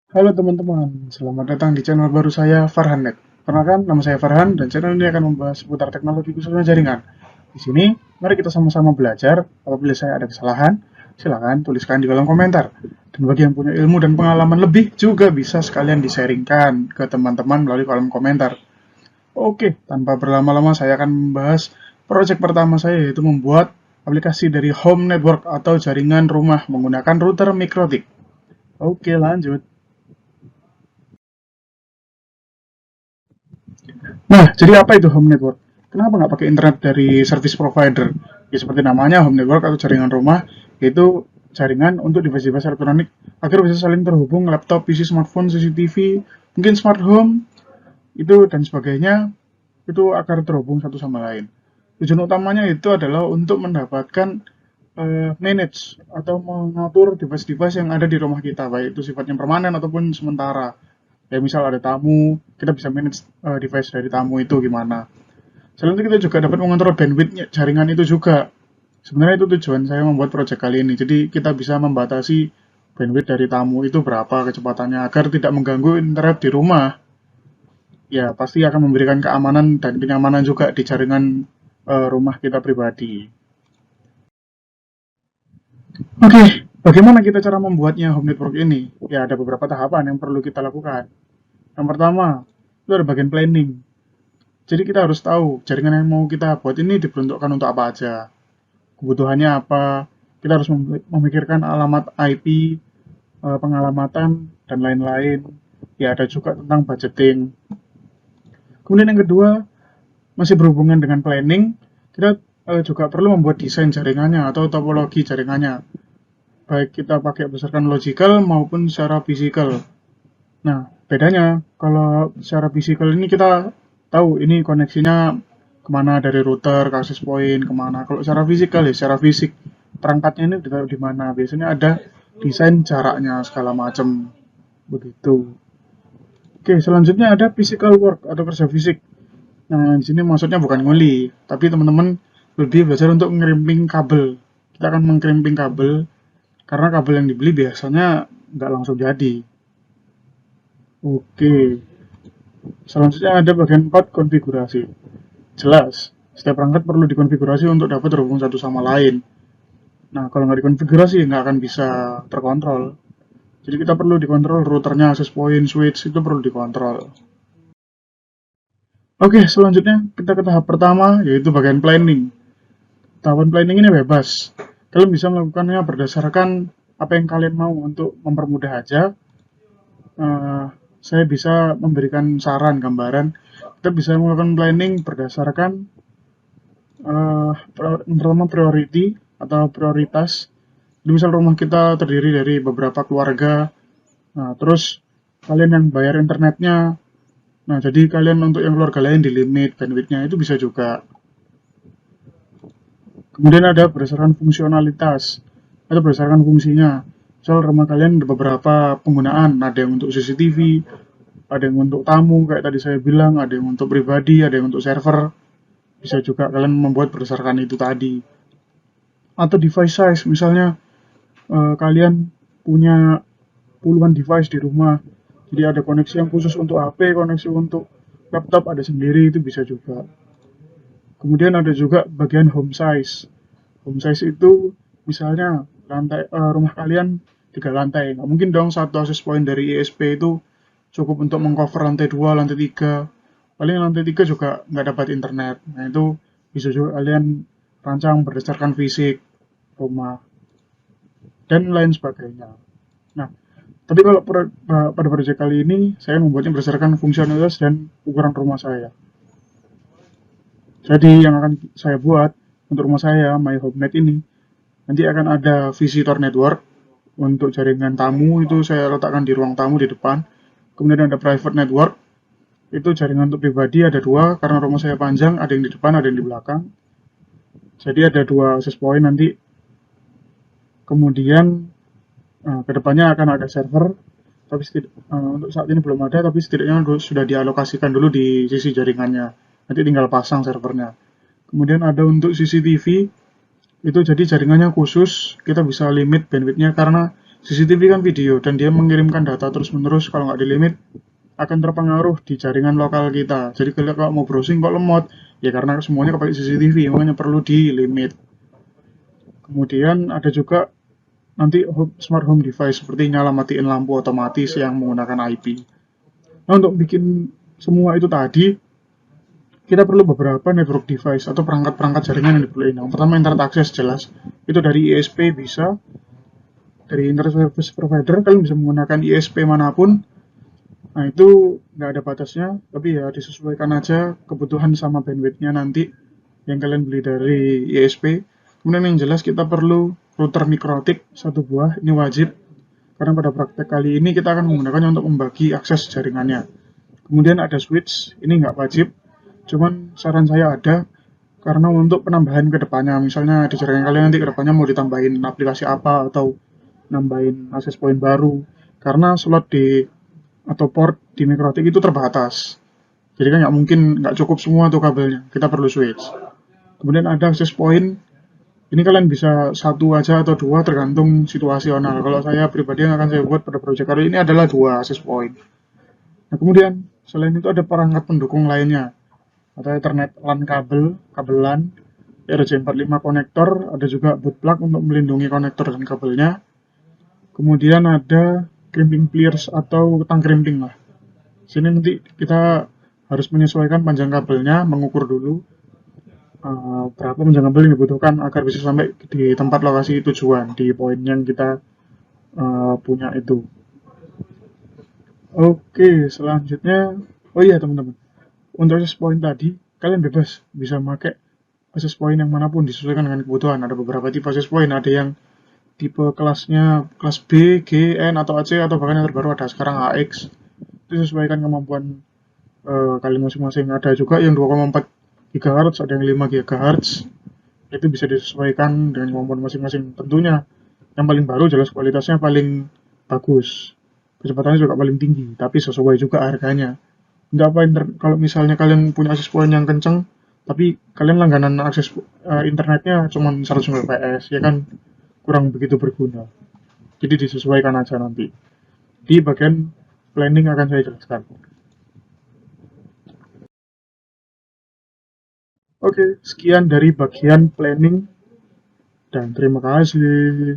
Halo teman-teman, selamat datang di channel baru saya, Farhanet. Perkenalkan, nama saya Farhan dan channel ini akan membahas seputar teknologi khususnya jaringan. Di sini, mari kita sama-sama belajar. Apabila saya ada kesalahan, silakan tuliskan di kolom komentar. Dan bagi yang punya ilmu dan pengalaman lebih, juga bisa sekalian di-sharingkan ke teman-teman melalui kolom komentar. Oke, tanpa berlama-lama saya akan membahas proyek pertama saya, yaitu membuat aplikasi dari home network atau jaringan rumah menggunakan router mikrotik. Oke, lanjut. Nah, jadi apa itu home network? Kenapa nggak pakai internet dari service provider? Ya seperti namanya, home network atau jaringan rumah, yaitu jaringan untuk device-device elektronik agar bisa saling terhubung laptop, PC, smartphone, CCTV, mungkin smart home, itu dan sebagainya, itu agar terhubung satu sama lain. Tujuan utamanya itu adalah untuk mendapatkan manage atau mengatur device-device yang ada di rumah kita, baik itu sifatnya permanen ataupun sementara. Ya misal ada tamu, kita bisa manage device dari tamu itu gimana. Selain itu kita juga dapat mengontrol bandwidth jaringan itu juga. Sebenarnya itu tujuan saya membuat project kali ini. Jadi kita bisa membatasi bandwidth dari tamu itu berapa kecepatannya agar tidak mengganggu internet di rumah. Ya pasti akan memberikan keamanan dan kenyamanan juga di jaringan rumah kita pribadi. Oke, bagaimana kita cara membuatnya home network ini? Ya ada beberapa tahapan yang perlu kita lakukan. Yang pertama, itu ada bagian planning. Jadi kita harus tahu jaringan yang mau kita buat ini diperuntukkan untuk apa aja. Kebutuhannya apa, kita harus memikirkan alamat IP, pengalamatan, dan lain-lain. Ya, ada juga tentang budgeting. Kemudian yang kedua, masih berhubungan dengan planning, kita juga perlu membuat desain jaringannya atau topologi jaringannya. Baik kita pakai berdasarkan logical maupun secara physical. Nah, bedanya kalau secara physical ini kita tahu ini koneksinya kemana dari router ke access point kemana. Kalau secara fisikal ya secara fisik perangkatnya ini ditaruh di mana. Biasanya ada desain jaraknya segala macam begitu. Oke, selanjutnya ada physical work atau kerja fisik. Nah, di sini maksudnya bukan nguli, tapi teman-teman lebih belajar untuk ngerimping kabel. Kita akan mengkerimping kabel karena kabel yang dibeli biasanya nggak langsung jadi. Oke, selanjutnya ada bagian 4 konfigurasi. Jelas, setiap perangkat perlu dikonfigurasi untuk dapat terhubung satu sama lain. Nah, kalau nggak dikonfigurasi nggak akan bisa terkontrol. Jadi kita perlu dikontrol routernya, access point, switch itu perlu dikontrol. Oke, selanjutnya kita ke tahap pertama yaitu bagian planning. Tahapan planning ini bebas. Kalian bisa melakukannya berdasarkan apa yang kalian mau untuk mempermudah aja. Eh, saya bisa memberikan saran, gambaran. Kita bisa melakukan planning berdasarkan pertama priority atau prioritas. Jadi misal rumah kita terdiri dari beberapa keluarga, nah terus kalian yang bayar internetnya, nah jadi kalian untuk yang keluarga lain di limit bandwidthnya itu bisa juga. Kemudian ada berdasarkan fungsionalitas atau berdasarkan fungsinya. Misal rumah kalian ada beberapa penggunaan, ada yang untuk CCTV, ada yang untuk tamu kayak tadi saya bilang, ada yang untuk pribadi, ada yang untuk server. Bisa juga kalian membuat berdasarkan itu tadi. Atau device size, misalnya kalian punya puluhan device di rumah, jadi ada koneksi yang khusus untuk HP, koneksi untuk laptop ada sendiri, itu bisa juga. Kemudian ada juga bagian home size. Home size itu misalnya lantai rumah kalian 3 lantai, nggak mungkin dong satu access point dari ISP itu cukup untuk mengcover lantai 2, lantai 3. Paling lantai 3 juga nggak dapat internet. Nah itu bisa juga kalian rancang berdasarkan fisik rumah dan lain sebagainya. Nah, tapi kalau pada proyek kali ini saya membuatnya berdasarkan fungsionalitas dan ukuran rumah saya. Jadi yang akan saya buat untuk rumah saya, My HomeNet ini, nanti akan ada visitor network untuk jaringan tamu itu saya letakkan di ruang tamu di depan. Kemudian ada private network, itu jaringan untuk pribadi ada dua karena rumah saya panjang, ada yang di depan, ada yang di belakang. Jadi ada dua access point nanti. Kemudian kedepannya akan ada server, tapi untuk saat ini belum ada, tapi setidaknya sudah dialokasikan dulu di sisi jaringannya. Nanti tinggal pasang servernya. Kemudian ada untuk CCTV, itu jadi jaringannya khusus, kita bisa limit bandwidthnya karena CCTV kan video dan dia mengirimkan data terus-menerus, kalau nggak di limit akan terpengaruh di jaringan lokal kita. Jadi kalau mau browsing kok lemot, ya karena semuanya kepakai CCTV, makanya perlu di limit. Kemudian ada juga nanti smart home device seperti nyala matiin lampu otomatis yang menggunakan IP. Nah, untuk bikin semua itu tadi, kita perlu beberapa network device atau perangkat-perangkat jaringan yang diperlukan. Yang pertama internet access jelas, itu dari ISP bisa, dari internet service provider kalian bisa menggunakan ISP manapun. Nah itu nggak ada batasnya, tapi ya disesuaikan aja kebutuhan sama bandwidthnya nanti yang kalian beli dari ISP. Kemudian yang jelas kita perlu router mikrotik satu buah, ini wajib karena pada praktek kali ini kita akan menggunakannya untuk membagi akses jaringannya. Kemudian ada switch, ini nggak wajib, cuman saran saya ada karena untuk penambahan ke depannya, misalnya di jaringan kalian nanti ke depannya mau ditambahin aplikasi apa atau nambahin akses point baru, karena slot di atau port di mikrotik itu terbatas. Jadi kan nggak mungkin, nggak cukup semua tuh kabelnya, kita perlu switch. Kemudian ada access point, ini kalian bisa satu aja atau dua tergantung situasional. Kalau saya pribadi yang akan saya buat pada project kali ini adalah dua access point. Nah kemudian selain itu ada perangkat pendukung lainnya, atau Ethernet LAN kabel, kabel LAN, RJ45 konektor, ada juga boot plug untuk melindungi konektor dan kabelnya. Kemudian ada crimping pliers atau tang crimping lah. Sini nanti kita harus menyesuaikan panjang kabelnya, mengukur dulu berapa panjang kabel yang dibutuhkan agar bisa sampai di tempat lokasi tujuan, di poin yang kita punya itu. Oke, selanjutnya, oh iya teman-teman, untuk access point tadi, kalian bebas bisa pakai access point yang manapun disesuaikan dengan kebutuhan. Ada beberapa tipe access point, ada yang tipe kelasnya kelas B, G, N, atau AC, atau bahkan yang terbaru ada sekarang AX. Itu sesuaikan kemampuan kalian masing-masing. Ada juga yang 2,4 GHz, ada yang 5 GHz. Itu bisa disesuaikan dengan kemampuan masing-masing. Tentunya yang paling baru jelas kualitasnya paling bagus. Kecepatannya juga paling tinggi, tapi sesuai juga harganya. Nggak apa kalau misalnya kalian punya akses point yang kenceng, tapi kalian langganan akses internetnya cuma 100 Mbps, ya kan kurang begitu berguna. Jadi disesuaikan aja nanti. Di bagian planning akan saya jelaskan. Oke, sekian dari bagian planning dan terima kasih.